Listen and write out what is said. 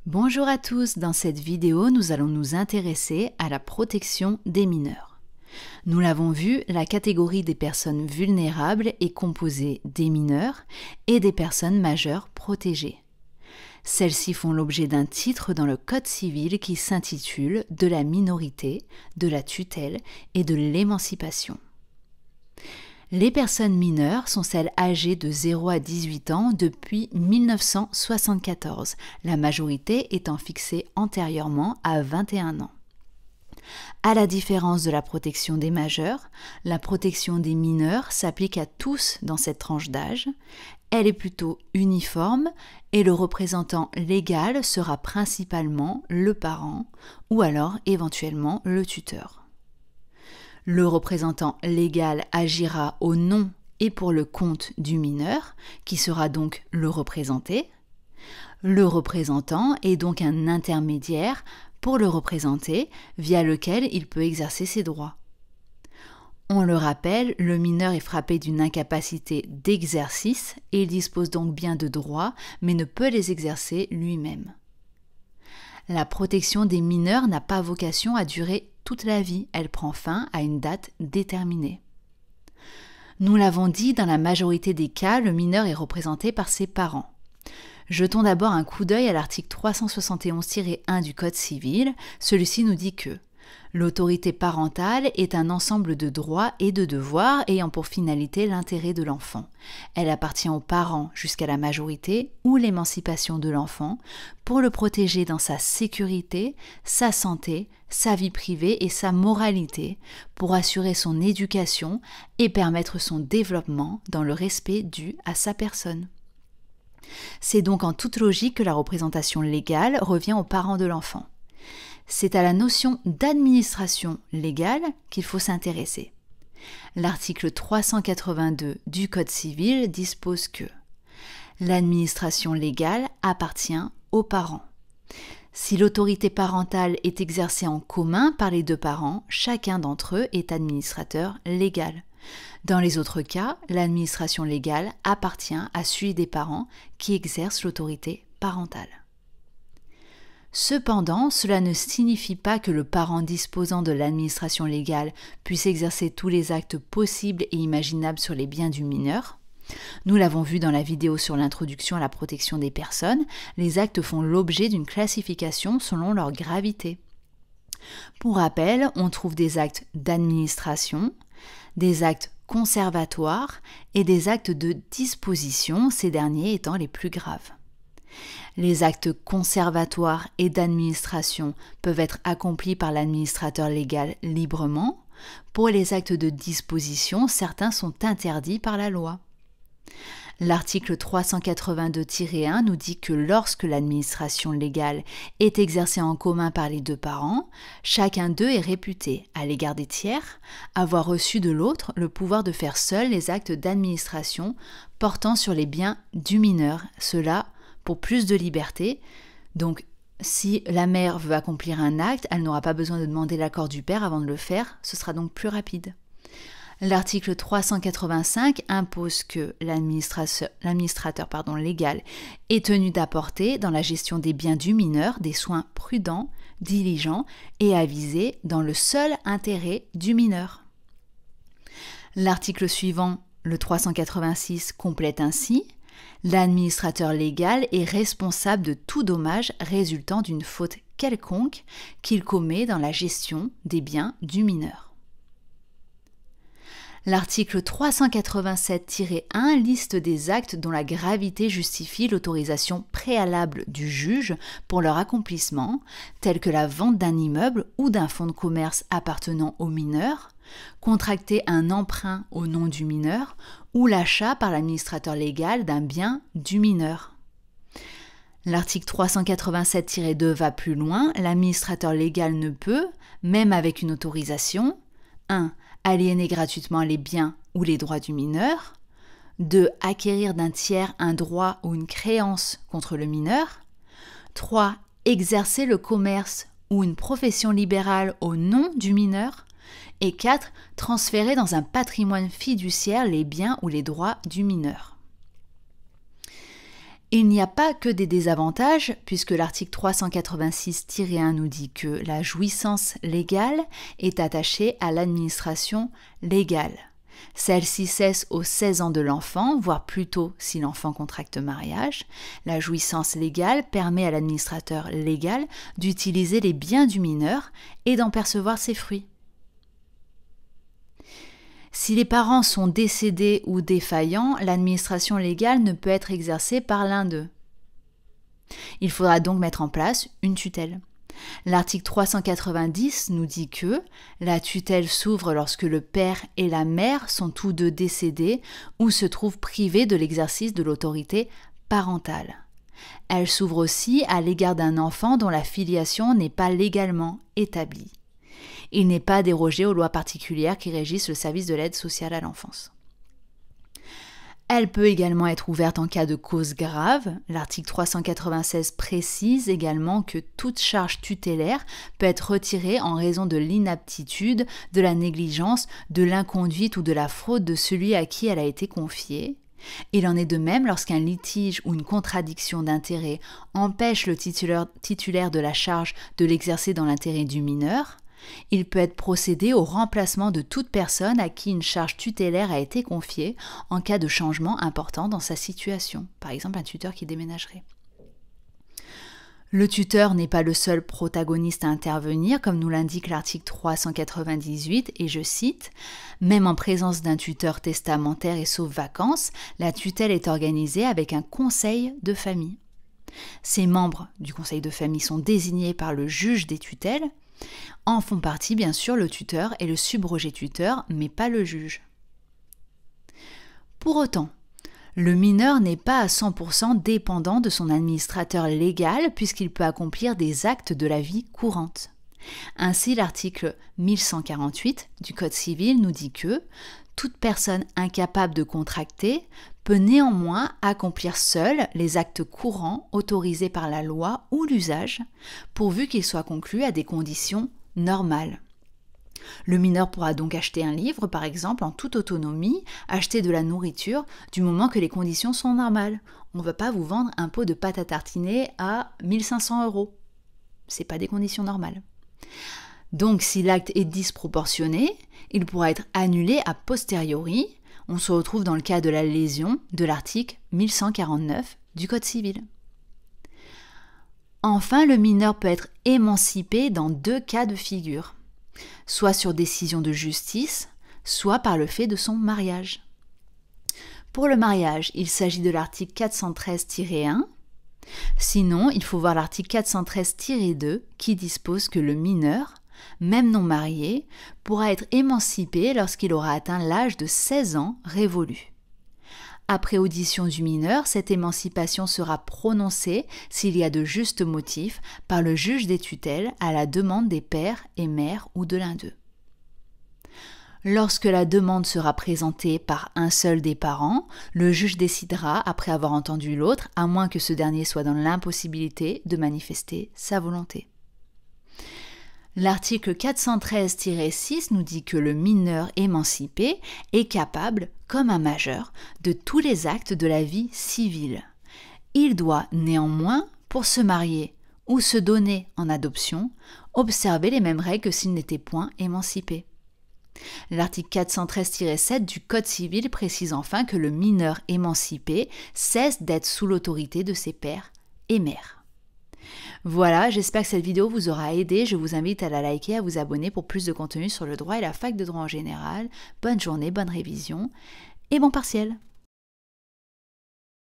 Bonjour à tous, dans cette vidéo, nous allons nous intéresser à la protection des mineurs. Nous l'avons vu, la catégorie des personnes vulnérables est composée des mineurs et des personnes majeures protégées. Celles-ci font l'objet d'un titre dans le Code civil qui s'intitule « De la minorité, de la tutelle et de l'émancipation ». Les personnes mineures sont celles âgées de 0 à 18 ans depuis 1974, la majorité étant fixée antérieurement à 21 ans. À la différence de la protection des majeurs, la protection des mineurs s'applique à tous dans cette tranche d'âge. Elle est plutôt uniforme et le représentant légal sera principalement le parent ou alors éventuellement le tuteur. Le représentant légal agira au nom et pour le compte du mineur, qui sera donc le représenté. Le représentant est donc un intermédiaire pour le représenter, via lequel il peut exercer ses droits. On le rappelle, le mineur est frappé d'une incapacité d'exercice et il dispose donc bien de droits, mais ne peut les exercer lui-même. La protection des mineurs n'a pas vocation à durer toute la vie, elle prend fin à une date déterminée. Nous l'avons dit, dans la majorité des cas, le mineur est représenté par ses parents. Jetons d'abord un coup d'œil à l'article 371-1 du Code civil. Celui-ci nous dit que l'autorité parentale est un ensemble de droits et de devoirs ayant pour finalité l'intérêt de l'enfant. Elle appartient aux parents jusqu'à la majorité ou l'émancipation de l'enfant pour le protéger dans sa sécurité, sa santé, sa vie privée et sa moralité, pour assurer son éducation et permettre son développement dans le respect dû à sa personne. C'est donc en toute logique que la représentation légale revient aux parents de l'enfant. C'est à la notion d'administration légale qu'il faut s'intéresser. L'article 382 du Code civil dispose que l'administration légale appartient aux parents. Si l'autorité parentale est exercée en commun par les deux parents, chacun d'entre eux est administrateur légal. Dans les autres cas, l'administration légale appartient à celui des parents qui exerce l'autorité parentale. Cependant, cela ne signifie pas que le parent disposant de l'administration légale puisse exercer tous les actes possibles et imaginables sur les biens du mineur. Nous l'avons vu dans la vidéo sur l'introduction à la protection des personnes, les actes font l'objet d'une classification selon leur gravité. Pour rappel, on trouve des actes d'administration, des actes conservatoires et des actes de disposition, ces derniers étant les plus graves. Les actes conservatoires et d'administration peuvent être accomplis par l'administrateur légal librement. Pour les actes de disposition, certains sont interdits par la loi. L'article 382-1 nous dit que lorsque l'administration légale est exercée en commun par les deux parents, chacun d'eux est réputé, à l'égard des tiers, avoir reçu de l'autre le pouvoir de faire seul les actes d'administration portant sur les biens du mineur, cela pour plus de liberté. Donc, si la mère veut accomplir un acte, elle n'aura pas besoin de demander l'accord du père avant de le faire, ce sera donc plus rapide. L'article 385 impose que l'administrateur légal est tenu d'apporter dans la gestion des biens du mineur des soins prudents, diligents et avisés dans le seul intérêt du mineur. L'article suivant, le 386, complète ainsi: l'administrateur légal est responsable de tout dommage résultant d'une faute quelconque qu'il commet dans la gestion des biens du mineur. L'article 387-1 liste des actes dont la gravité justifie l'autorisation préalable du juge pour leur accomplissement, tels que la vente d'un immeuble ou d'un fonds de commerce appartenant au mineur, contracter un emprunt au nom du mineur ou l'achat par l'administrateur légal d'un bien du mineur. L'article 387-2 va plus loin, l'administrateur légal ne peut, même avec une autorisation, 1. Aliéner gratuitement les biens ou les droits du mineur, 2. Acquérir d'un tiers un droit ou une créance contre le mineur, 3. Exercer le commerce ou une profession libérale au nom du mineur, et 4. Transférer dans un patrimoine fiduciaire les biens ou les droits du mineur. Il n'y a pas que des désavantages, puisque l'article 386-1 nous dit que la jouissance légale est attachée à l'administration légale. Celle-ci cesse aux 16 ans de l'enfant, voire plus tôt si l'enfant contracte mariage. La jouissance légale permet à l'administrateur légal d'utiliser les biens du mineur et d'en percevoir ses fruits. Si les parents sont décédés ou défaillants, l'administration légale ne peut être exercée par l'un d'eux. Il faudra donc mettre en place une tutelle. L'article 390 nous dit que la tutelle s'ouvre lorsque le père et la mère sont tous deux décédés ou se trouvent privés de l'exercice de l'autorité parentale. Elle s'ouvre aussi à l'égard d'un enfant dont la filiation n'est pas légalement établie. Il n'est pas dérogé aux lois particulières qui régissent le service de l'aide sociale à l'enfance. Elle peut également être ouverte en cas de cause grave. L'article 396 précise également que toute charge tutélaire peut être retirée en raison de l'inaptitude, de la négligence, de l'inconduite ou de la fraude de celui à qui elle a été confiée. Il en est de même lorsqu'un litige ou une contradiction d'intérêt empêche le titulaire de la charge de l'exercer dans l'intérêt du mineur. Il peut être procédé au remplacement de toute personne à qui une charge tutélaire a été confiée en cas de changement important dans sa situation, par exemple un tuteur qui déménagerait. Le tuteur n'est pas le seul protagoniste à intervenir, comme nous l'indique l'article 398, et je cite « Même en présence d'un tuteur testamentaire et sauf vacances, la tutelle est organisée avec un conseil de famille. Ces membres du conseil de famille sont désignés par le juge des tutelles. En font partie bien sûr le tuteur et le subrogé tuteur, mais pas le juge. Pour autant, le mineur n'est pas à 100% dépendant de son administrateur légal puisqu'il peut accomplir des actes de la vie courante. Ainsi, l'article 1148 du Code civil nous dit que toute personne incapable de contracter peut néanmoins accomplir seule les actes courants autorisés par la loi ou l'usage, pourvu qu'ils soient conclus à des conditions normales. Le mineur pourra donc acheter un livre, par exemple, en toute autonomie, acheter de la nourriture, du moment que les conditions sont normales. On ne va pas vous vendre un pot de pâte à tartiner à 1 500 €. Ce n'est pas des conditions normales. Donc, si l'acte est disproportionné, il pourra être annulé a posteriori. On se retrouve dans le cas de la lésion de l'article 1149 du Code civil. Enfin, le mineur peut être émancipé dans 2 cas de figure, soit sur décision de justice, soit par le fait de son mariage. Pour le mariage, il s'agit de l'article 413-1. Sinon, il faut voir l'article 413-2 qui dispose que le mineur, même non marié, pourra être émancipé lorsqu'il aura atteint l'âge de 16 ans révolu. Après audition du mineur, cette émancipation sera prononcée, s'il y a de justes motifs, par le juge des tutelles à la demande des pères et mères ou de l'un d'eux. Lorsque la demande sera présentée par un seul des parents, le juge décidera après avoir entendu l'autre, à moins que ce dernier soit dans l'impossibilité de manifester sa volonté. L'article 413-6 nous dit que le mineur émancipé est capable, comme un majeur, de tous les actes de la vie civile. Il doit néanmoins, pour se marier ou se donner en adoption, observer les mêmes règles que s'il n'était point émancipé. L'article 413-7 du Code civil précise enfin que le mineur émancipé cesse d'être sous l'autorité de ses pères et mères. Voilà, j'espère que cette vidéo vous aura aidé. Je vous invite à la liker, à vous abonner pour plus de contenu sur le droit et la fac de droit en général. Bonne journée, bonne révision et bon partiel.